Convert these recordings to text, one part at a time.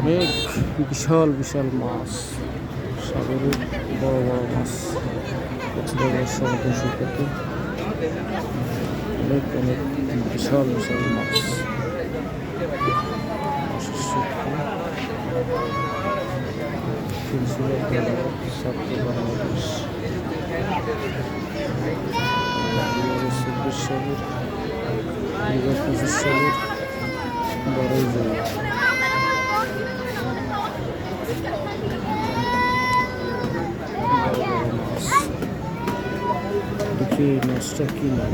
অনেক বিশাল বিশাল মাছ, সাগরের বড় বড় মাছ, সমুদ্র সৈকতে অনেক অনেক বিশাল বিশাল মাছ। বাংলাদেশ 2024 সালের 2025 সালের 12ই জুলাই। দেখি মাছটা কি নাম,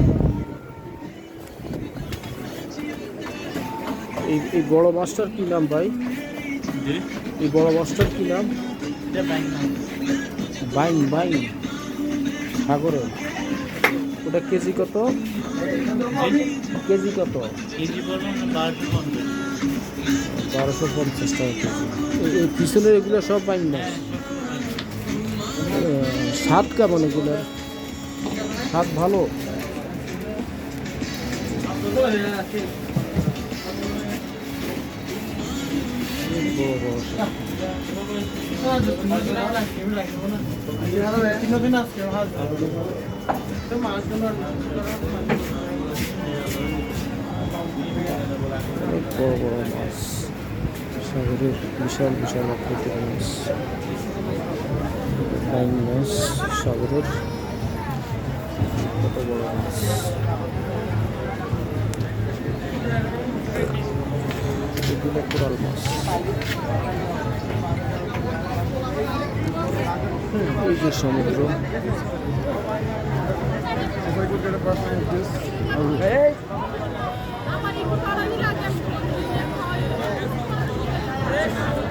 এই বড় মাছটার কি নাম ভাই? এই বড় মাছটার কি নাম? বাইং বাইং সাগরে। ওটা কেজি কত? কেজি কত? 1250 টাকা কেজি। এই পিছনের এগুলো সব বাইং মাছ। স্বাদ কেমন এগুলোর? স্বাদ ভালো? অনেক বড় বড় মাছ, সাগরের বিশাল বিশাল আকৃতির মাছ, বাইং মাছ সাগরের কত বড় মাছ। এগুলো কোরাল মাছ। এই যে সমুদ্র,